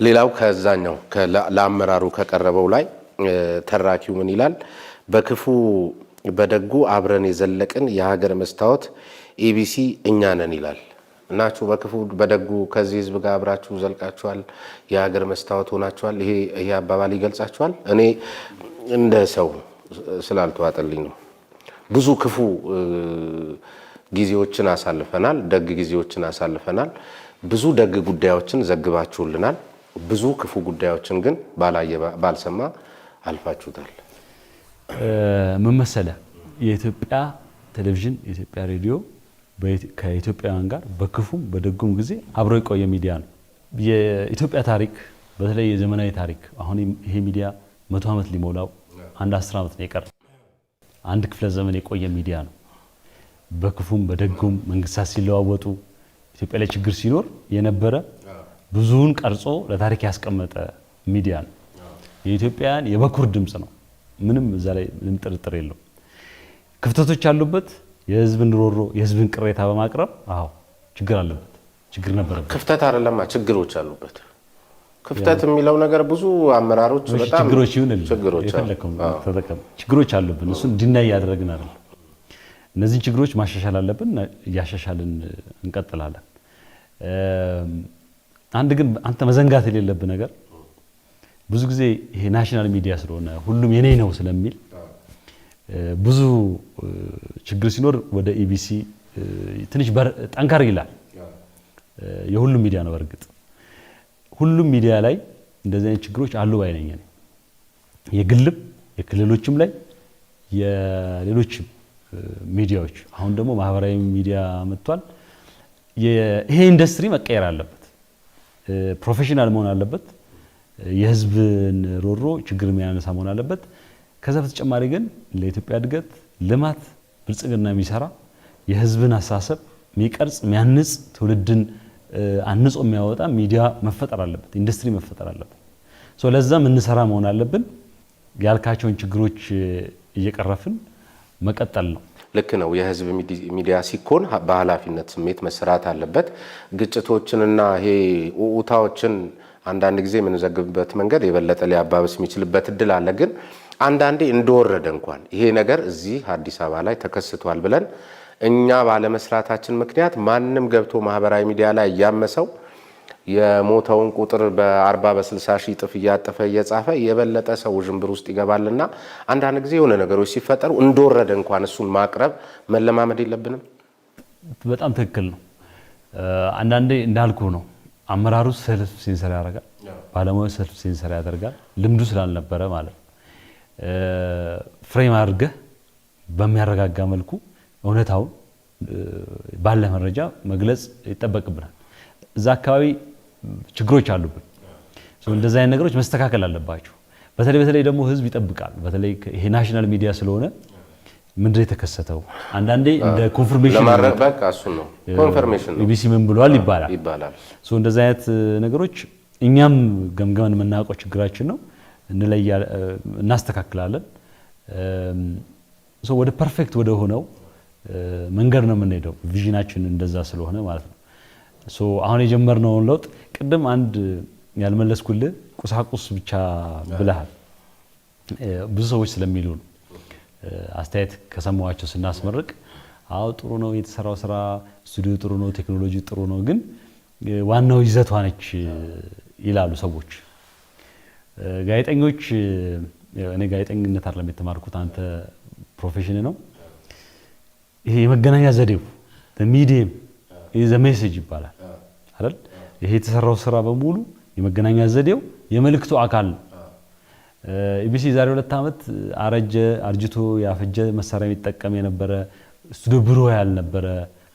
ሌላው ከዛኛው ለአመራሩ ከቀረበው ላይ ተራኪው ምን ይላል? በክፉ በደጉ አብረን የዘለቅን የሀገር መስታወት ኢቢሲ እኛ ነን ይላል። እናችሁ በክፉ በደጉ ከዚህ ህዝብ ጋር አብራችሁ ዘልቃችኋል፣ የሀገር መስታወት ሆናችኋል። ይሄ አባባል ይገልጻችኋል። እኔ እንደ ሰው ስላልተዋጠልኝ ነው። ብዙ ክፉ ጊዜዎችን አሳልፈናል፣ ደግ ጊዜዎችን አሳልፈናል። ብዙ ደግ ጉዳዮችን ዘግባችሁልናል። ብዙ ክፉ ጉዳዮችን ግን ባልሰማ አልፋችሁታል። ምን መሰለህ፣ የኢትዮጵያ ቴሌቪዥን የኢትዮጵያ ሬዲዮ ከኢትዮጵያውያን ጋር በክፉም በደጉም ጊዜ አብሮ የቆየ ሚዲያ ነው። የኢትዮጵያ ታሪክ በተለይ የዘመናዊ ታሪክ አሁን ይሄ ሚዲያ 100 ዓመት ሊሞላው አንድ 10 ዓመት ነው የቀረው። አንድ ክፍለ ዘመን የቆየ ሚዲያ ነው። በክፉም በደጉም መንግስታት ሲለዋወጡ ኢትዮጵያ ላይ ችግር ሲኖር የነበረ ብዙውን ቀርጾ ለታሪክ ያስቀመጠ ሚዲያ ነው። የኢትዮጵያውያን የበኩር ድምጽ ነው። ምንም እዛ ላይ ምንም ጥርጥር የለው። ክፍተቶች አሉበት። የህዝብን ሮሮ የህዝብን ቅሬታ በማቅረብ ችግር አለበት፣ ችግር ነበረበት። ክፍተት አይደለም ችግሮች አሉበት። ክፍተት የሚለው ነገር ብዙ አመራሮች በጣም ችግሮች አሉብን። እሱን ዲናይ ያደረግን አይደል። እነዚህን ችግሮች ማሻሻል አለብን። እያሻሻልን እንቀጥላለን። አንድ ግን አንተ መዘንጋት የሌለብህ ነገር ብዙ ጊዜ ይሄ ናሽናል ሚዲያ ስለሆነ ሁሉም የኔ ነው ስለሚል ብዙ ችግር ሲኖር ወደ ኢቢሲ ትንሽ ጠንካራ ይላል። የሁሉም ሚዲያ ነው። በርግጥ ሁሉም ሚዲያ ላይ እንደዚህ አይነት ችግሮች አሉ ባይነኝ ነኝ። የግልም የክልሎችም ላይ የሌሎችም ሚዲያዎች አሁን ደግሞ ማህበራዊ ሚዲያ መጥቷል። ይሄ ኢንዱስትሪ መቀየር አለበት። ፕሮፌሽናል መሆን አለበት። የህዝብን ሮሮ ችግር የሚያነሳ መሆን አለበት። ከዛ በተጨማሪ ግን ለኢትዮጵያ እድገት፣ ልማት፣ ብልጽግና የሚሰራ የህዝብን አሳሰብ የሚቀርጽ የሚያንጽ ትውልድን አንጾ የሚያወጣ ሚዲያ መፈጠር አለበት። ኢንዱስትሪ መፈጠር አለበት። ለዛም እንሰራ መሆን አለብን። ያልካቸውን ችግሮች እየቀረፍን መቀጠል ነው። ልክ ነው። የህዝብ ሚዲያ ሲኮን በኃላፊነት ስሜት መሰራት አለበት። ግጭቶችንና ይሄ ኡኡታዎችን አንዳንድ ጊዜ የምንዘግብበት መንገድ የበለጠ ሊያባብስ የሚችልበት እድል አለ። ግን አንዳንዴ እንደወረደ እንኳን ይሄ ነገር እዚህ አዲስ አበባ ላይ ተከስቷል ብለን እኛ ባለመስራታችን ምክንያት ማንም ገብቶ ማህበራዊ ሚዲያ ላይ እያመሰው የሞተውን ቁጥር በ40 በ60 ሺህ ጥፍ እያጠፈ እየጻፈ የበለጠ ሰው ጅምብር ውስጥ ይገባልና አንዳንድ ጊዜ የሆነ ነገሮች ሲፈጠሩ እንደወረደ እንኳን እሱን ማቅረብ መለማመድ የለብንም። በጣም ትክክል ነው። አንዳንዴ እንዳልኩ ነው። አመራሩ ሰልፍ ሴንሰር ያደርጋል፣ ባለሙያው ሰልፍ ሴንሰር ያደርጋል። ልምዱ ስላልነበረ ማለት ፍሬም አድርገህ በሚያረጋጋ መልኩ እውነታውን ባለ መረጃ መግለጽ ይጠበቅብናል። እዛ አካባቢ ችግሮች አሉብን። እንደዛ አይነት ነገሮች መስተካከል አለባቸው። በተለይ ደግሞ ህዝብ ይጠብቃል። በተለይ ይሄ ናሽናል ሚዲያ ስለሆነ ምንድነው የተከሰተው? አንዳንዴ እንደ ኮንፈርሜሽን ለማድረግ በቃ እሱ ነው ኮንፈርሜሽን ነው። ኢቢሲ ምን ብሏል ይባላል። እንደዛ አይነት ነገሮች እኛም ገምገመን የምናውቀው ችግራችን ነው። እናስተካክላለን። ወደ ፐርፌክት ወደ ሆነው መንገድ ነው የምንሄደው። ቪዥናችን እንደዛ ስለሆነ ማለት ነው። አሁን የጀመርነውን ለውጥ ቅድም አንድ ያልመለስኩልህ ቁሳቁስ ብቻ ብለሃል። ብዙ ሰዎች ስለሚሉ ነው አስተያየት ከሰማዋቸው ስናስመርቅ ጥሩ ነው የተሰራው ስራ፣ ስቱዲዮ ጥሩ ነው፣ ቴክኖሎጂ ጥሩ ነው፣ ግን ዋናው ይዘቷ ነች ይላሉ ሰዎች። ጋዜጠኞች እኔ ጋዜጠኝነት አይደለም የተማርኩት፣ አንተ ፕሮፌሽን ነው። ይሄ የመገናኛ ዘዴው ሚዲየም ኢዝ ሜሴጅ ይባላል አይደል? ይሄ የተሰራው ስራ በሙሉ የመገናኛ ዘዴው የመልእክቱ አካል ነው። ኢቢሲ ዛሬ 2 ዓመት አርጅቶ ያፈጀ መሳሪያ የሚጠቀም የነበረ ስቱዲዮ ቢሮ ያልነበረ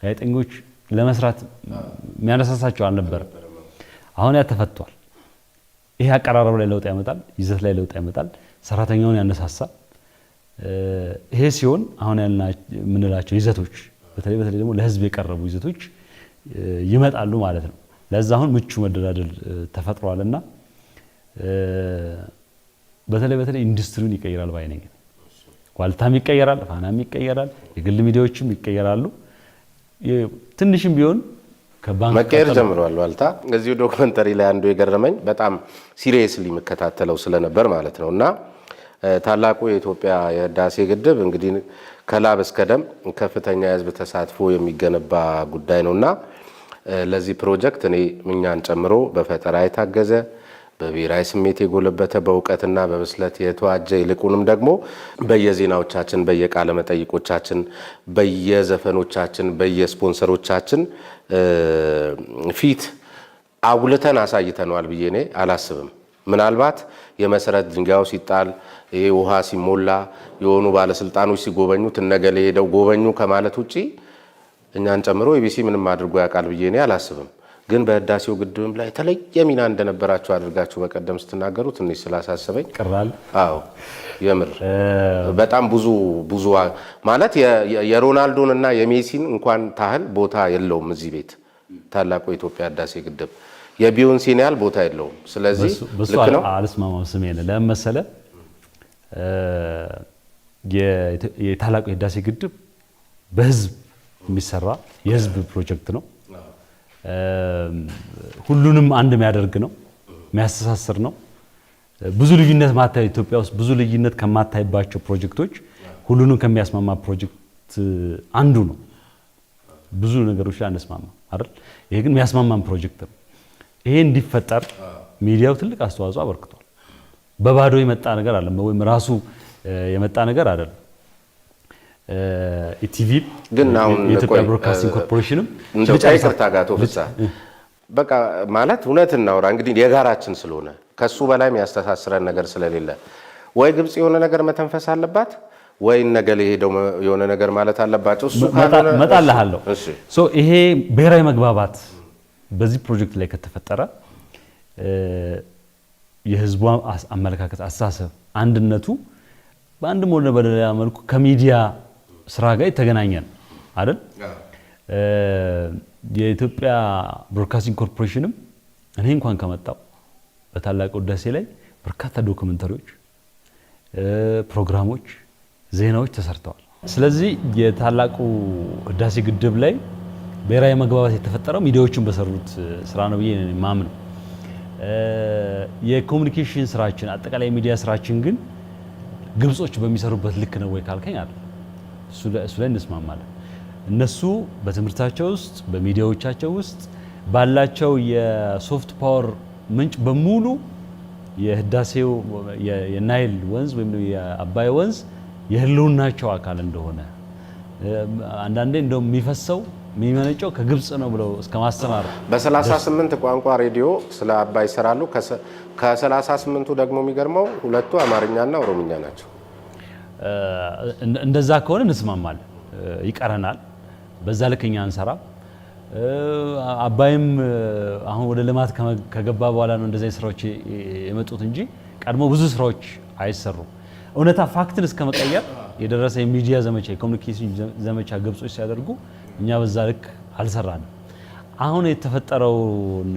ጋዜጠኞች ለመስራት የሚያነሳሳቸው አልነበረ። አሁን ያ ተፈቷል። ይሄ አቀራረብ ላይ ለውጥ ያመጣል፣ ይዘት ላይ ለውጥ ያመጣል፣ ሰራተኛውን ያነሳሳል። ይሄ ሲሆን አሁን የምንላቸው ይዘቶች በተለይ ደግሞ ለህዝብ የቀረቡ ይዘቶች ይመጣሉ ማለት ነው። ለዛ አሁን ምቹ መደላደል ተፈጥሯልና በተለይ ኢንዱስትሪውን ይቀይራል ባይ ነኝ። ኳልታም ይቀየራል፣ ፋናም ይቀየራል፣ የግል ሚዲያዎችም ይቀየራሉ። ትንሽም ቢሆን መቀየር ጀምሯል። ዋልታ እዚሁ ዶክመንተሪ ላይ አንዱ የገረመኝ በጣም ሲሪየስሊ መከታተለው ስለነበር ማለት ነውና ታላቁ የኢትዮጵያ የህዳሴ ግድብ እንግዲህ ከላብ እስከ ደም ከፍተኛ የህዝብ ተሳትፎ የሚገነባ ጉዳይ ነውና ለዚህ ፕሮጀክት እኛን ጨምሮ በፈጠራ የታገዘ በብሔራዊ ስሜት የጎለበተ በእውቀትና በብስለት የተዋጀ ይልቁንም ደግሞ በየዜናዎቻችን በየቃለ መጠይቆቻችን በየዘፈኖቻችን በየስፖንሰሮቻችን ፊት አጉልተን አሳይተነዋል ብዬ እኔ አላስብም። ምናልባት የመሰረት ድንጋዩ ሲጣል ይሄ ውሃ ሲሞላ የሆኑ ባለስልጣኖች ሲጎበኙት እነገሌ ሄደው ጎበኙ ከማለት ውጪ እኛን ጨምሮ ኢቢሲ ምንም አድርጎ ያውቃል ብዬ እኔ አላስብም። ግን በህዳሴው ግድብም ላይ የተለየ ሚና እንደነበራችሁ አድርጋችሁ በቀደም ስትናገሩ ትንሽ ስላሳሰበኝ ቅራል። አዎ የምር በጣም ብዙ ማለት የሮናልዶን እና የሜሲን እንኳን ታህል ቦታ የለውም እዚህ ቤት ታላቁ የኢትዮጵያ ህዳሴ ግድብ የቢዮንሴን ያህል ቦታ የለውም። ስለዚህ ልክ ነው። አልስማማም። ስሜን ለመሰለ የታላቁ የህዳሴ ግድብ በህዝብ የሚሰራ የህዝብ ፕሮጀክት ነው። ሁሉንም አንድ የሚያደርግ ነው፣ የሚያስተሳስር ነው። ብዙ ልዩነት ማታይ ኢትዮጵያ ውስጥ ብዙ ልዩነት ከማታይባቸው ፕሮጀክቶች ሁሉንም ከሚያስማማ ፕሮጀክት አንዱ ነው። ብዙ ነገሮች ላይ አንስማማ አይደል? ይሄ ግን የሚያስማማን ፕሮጀክት ነው። ይሄ እንዲፈጠር ሚዲያው ትልቅ አስተዋጽኦ አበርክቷል። በባዶ የመጣ ነገር አለ ወይም ራሱ የመጣ ነገር አይደለም። ኢቲቪ ግን አሁን የኢትዮጵያ ብሮድካስቲንግ ኮርፖሬሽንም ይቅርታ ጋቶ ፍሳ በቃ ማለት እውነት እናውራ እንግዲህ የጋራችን ስለሆነ ከሱ በላይ የሚያስተሳስረን ነገር ስለሌለ ወይ ግብጽ የሆነ ነገር መተንፈስ አለባት ወይ ነገሌ ሄደው የሆነ ነገር ማለት አለባቸው። እሱ መጣልሃለሁ። ሶ ይሄ ብሔራዊ መግባባት በዚህ ፕሮጀክት ላይ ከተፈጠረ የህዝቡ አመለካከት፣ አስተሳሰብ፣ አንድነቱ በአንድም ሆነ በሌላ መልኩ ከሚዲያ ስራ ጋር የተገናኘ ነው አይደል? የኢትዮጵያ ብሮድካስቲንግ ኮርፖሬሽንም እኔ እንኳን ከመጣው በታላቁ ህዳሴ ላይ በርካታ ዶክመንተሪዎች፣ ፕሮግራሞች፣ ዜናዎች ተሰርተዋል። ስለዚህ የታላቁ ህዳሴ ግድብ ላይ ብሔራዊ መግባባት የተፈጠረው ሚዲያዎችን በሰሩት ስራ ነው ብዬ ማምነው። የኮሙኒኬሽን ስራችን አጠቃላይ ሚዲያ ስራችን ግን ግብጾች በሚሰሩበት ልክ ነው ወይ ካልከኝ አለ እሱ ላይ እንስማማለን። እነሱ በትምህርታቸው ውስጥ በሚዲያዎቻቸው ውስጥ ባላቸው የሶፍት ፓወር ምንጭ በሙሉ የህዳሴው የናይል ወንዝ ወይም የአባይ ወንዝ የህልውናቸው አካል እንደሆነ አንዳንዴ እንደው የሚፈሰው የሚመነጨው ከግብጽ ነው ብለው እስከ ማስተማር በ38 ቋንቋ ሬዲዮ ስለ አባይ ይሰራሉ። ከ38ቱ ደግሞ የሚገርመው ሁለቱ አማርኛና ኦሮምኛ ናቸው። እንደዛ ከሆነ እንስማማለን። ይቀረናል። በዛ ልክ እኛ አንሰራ። አባይም አሁን ወደ ልማት ከገባ በኋላ ነው እንደዚህ ስራዎች የመጡት እንጂ ቀድሞ ብዙ ስራዎች አይሰሩም። እውነታ ፋክትን እስከ መቀየር የደረሰ የሚዲያ ዘመቻ የኮሙኒኬሽን ዘመቻ ግብጾች ሲያደርጉ እኛ በዛ ልክ አልሰራንም። አሁን የተፈጠረውን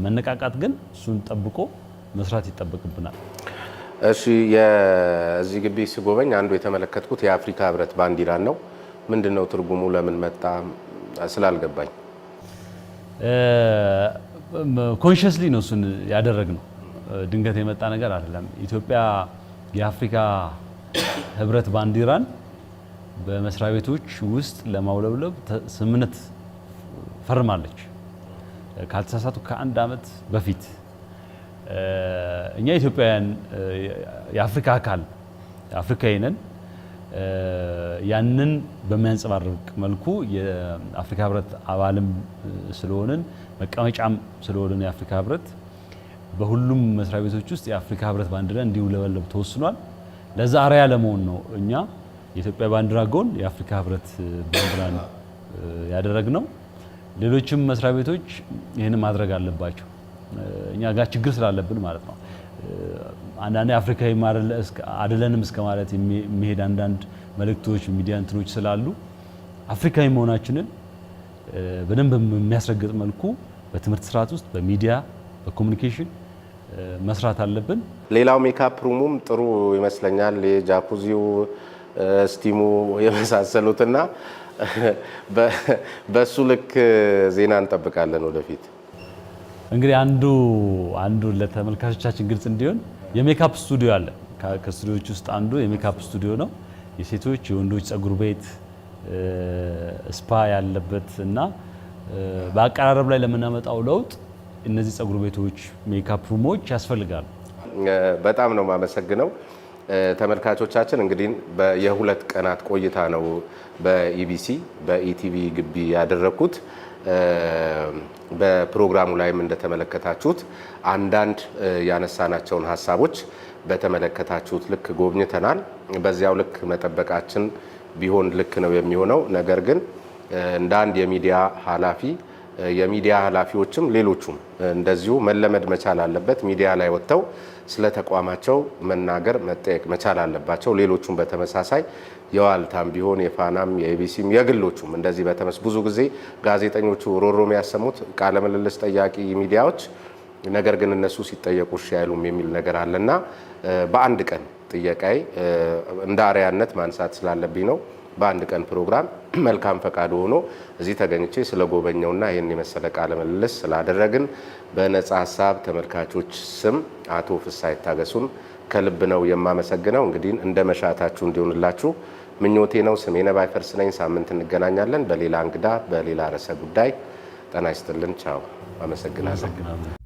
መነቃቃት ግን እሱን ጠብቆ መስራት ይጠበቅብናል። እሺ፣ የዚህ ግቢ ሲጎበኝ አንዱ የተመለከትኩት የአፍሪካ ህብረት ባንዲራ ነው። ምንድነው ትርጉሙ? ለምን መጣ? ስላልገባኝ ኮንሽስሊ ነው እሱን ያደረግነው። ድንገት የመጣ ነገር አይደለም። ኢትዮጵያ የአፍሪካ ህብረት ባንዲራን በመስሪያ ቤቶች ውስጥ ለማውለብለብ ስምምነት ፈርማለች። ካልተሳሳቱ ከአንድ ዓመት በፊት እኛ ኢትዮጵያውያን የአፍሪካ አካል አፍሪካዊ ነን። ያንን በሚያንጸባርቅ መልኩ የአፍሪካ ህብረት አባልም ስለሆንን መቀመጫም ስለሆንን የአፍሪካ ህብረት በሁሉም መስሪያ ቤቶች ውስጥ የአፍሪካ ህብረት ባንዲራ እንዲውለበለብ ተወስኗል። ለዛ አርአያ ለመሆን ነው እኛ የኢትዮጵያ ባንዲራ ጎን የአፍሪካ ህብረት ባንዲራን ያደረግነው። ሌሎችም መስሪያ ቤቶች ይህንን ማድረግ አለባቸው። እኛ ጋር ችግር ስላለብን ማለት ነው። አንዳንዴ አፍሪካዊ አይደለንም እስከ ማለት የሚሄድ አንዳንድ መልእክቶች ሚዲያ እንትኖች ስላሉ አፍሪካዊ መሆናችንን በደንብ የሚያስረግጥ መልኩ በትምህርት ስርዓት ውስጥ በሚዲያ በኮሙኒኬሽን መስራት አለብን። ሌላው ሜካፕ ሩሙም ጥሩ ይመስለኛል። የጃኩዚው ስቲሙ የመሳሰሉትና በሱ ልክ ዜና እንጠብቃለን ወደፊት። እንግዲህ አንዱ ለተመልካቾቻችን ግልጽ እንዲሆን የሜካፕ ስቱዲዮ አለ። ከስቱዲዮዎች ውስጥ አንዱ የሜካፕ ስቱዲዮ ነው። የሴቶች የወንዶች ጸጉር ቤት ስፓ ያለበት እና በአቀራረብ ላይ ለምናመጣው ለውጥ እነዚህ ጸጉር ቤቶች፣ ሜካፕ ሩሞች ያስፈልጋሉ። በጣም ነው የማመሰግነው። ተመልካቾቻችን እንግዲህ የሁለት ቀናት ቆይታ ነው በኢቢሲ በኢቲቪ ግቢ ያደረኩት። በፕሮግራሙ ላይም እንደተመለከታችሁት አንዳንድ ያነሳናቸውን ሀሳቦች በተመለከታችሁት ልክ ጎብኝተናል። በዚያው ልክ መጠበቃችን ቢሆን ልክ ነው የሚሆነው። ነገር ግን እንደ አንድ የሚዲያ ኃላፊ የሚዲያ ኃላፊዎችም ሌሎቹም እንደዚሁ መለመድ መቻል አለበት። ሚዲያ ላይ ወጥተው ስለ ተቋማቸው መናገር መጠየቅ መቻል አለባቸው። ሌሎቹም በተመሳሳይ የዋልታም ቢሆን የፋናም የኢቢሲም የግሎቹም እንደዚህ ብዙ ጊዜ ጋዜጠኞቹ ሮሮ የሚያሰሙት ቃለ ምልልስ ጠያቂ ሚዲያዎች፣ ነገር ግን እነሱ ሲጠየቁ እሺ አይሉም የሚል ነገር አለና በአንድ ቀን ጥያቄ እንደ አርአያነት ማንሳት ስላለብኝ ነው። በአንድ ቀን ፕሮግራም መልካም ፈቃድ ሆኖ እዚህ ተገኝቼ ስለጎበኘውና ይህን የመሰለ ቃለ ምልልስ ስላደረግን በነጻ ሀሳብ ተመልካቾች ስም አቶ ፍስሐ ይታገሱን ከልብ ነው የማመሰግነው። እንግዲህ እንደ መሻታችሁ እንዲሆንላችሁ ምኞቴ ነው። ስሜነ ባይፈርስ ነኝ። ሳምንት እንገናኛለን በሌላ እንግዳ በሌላ ርዕሰ ጉዳይ። ጤና ይስጥልን። ቻው። አመሰግናለሁ።